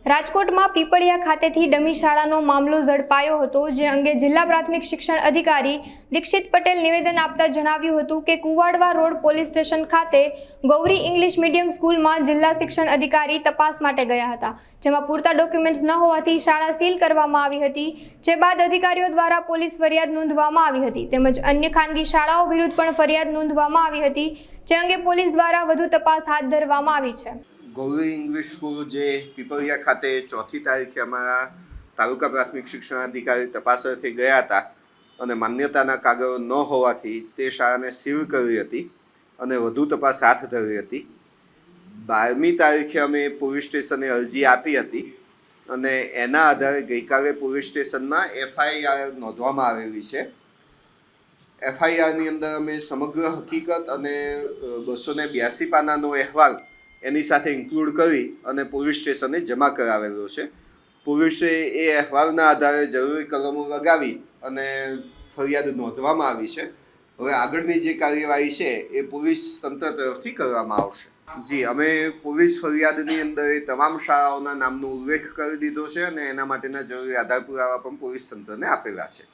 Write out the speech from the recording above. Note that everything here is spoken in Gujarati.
રાજકોટમાં પીપળિયા ખાતેથી ડમી શાળાનો મામલો ઝડપાયો હતો, જે અંગે જિલ્લા પ્રાથમિક શિક્ષણ અધિકારી દીક્ષિત પટેલ નિવેદન આપતા જણાવ્યું હતું કે કુવાડવા રોડ પોલીસ સ્ટેશન ખાતે ગૌરી ઇંગ્લિશ મીડિયમ સ્કૂલમાં જિલ્લા શિક્ષણ અધિકારી તપાસ માટે ગયા હતા, જેમાં પૂરતા ડોક્યુમેન્ટ્સ ન હોવાથી શાળા સીલ કરવામાં આવી હતી, જે બાદ અધિકારીઓ દ્વારા પોલીસ ફરિયાદ નોંધવામાં આવી હતી તેમજ અન્ય ખાનગી શાળાઓ વિરુદ્ધ પણ ફરિયાદ નોંધવામાં આવી હતી, જે અંગે પોલીસ દ્વારા વધુ તપાસ હાથ ધરવામાં આવી છે। ગૌરી ઇંગ્લિશ સ્કૂલ જે પીપળિયા ખાતે 4મી તારીખે અમારા તાલુકા પ્રાથમિક શિક્ષણ અધિકારી તપાસ અર્થે ગયા હતા અને માન્યતાના કાગળો ન હોવાથી તે શાળાને સીલ કરી હતી અને વધુ તપાસ હાથ ધરી હતી। 12મી તારીખે અમે પોલીસ સ્ટેશને અરજી આપી હતી અને એના આધારે ગઈકાલે પોલીસ સ્ટેશનમાં FIR નોંધવામાં આવેલી છે। FIRની અંદર અમે સમગ્ર હકીકત અને 282 પાનાનો અહેવાલ એની સાથે ઇન્ક્લુડ કરી અને પોલીસ સ્ટેશને જમા કરાવેલો છે। પોલીસે એ અહેવાલના આધારે જરૂરી કલમો લગાવી અને ફરિયાદ નોંધવામાં આવી છે। હવે આગળની જે કાર્યવાહી છે એ પોલીસ તંત્ર તરફથી કરવામાં આવશે। જી, અમે પોલીસ ફરિયાદની અંદર એ તમામ શાળાઓના નામનો ઉલ્લેખ કરી દીધો છે અને એના માટેના જરૂરી આધાર પુરાવા પણ પોલીસ તંત્રને આપેલા છે।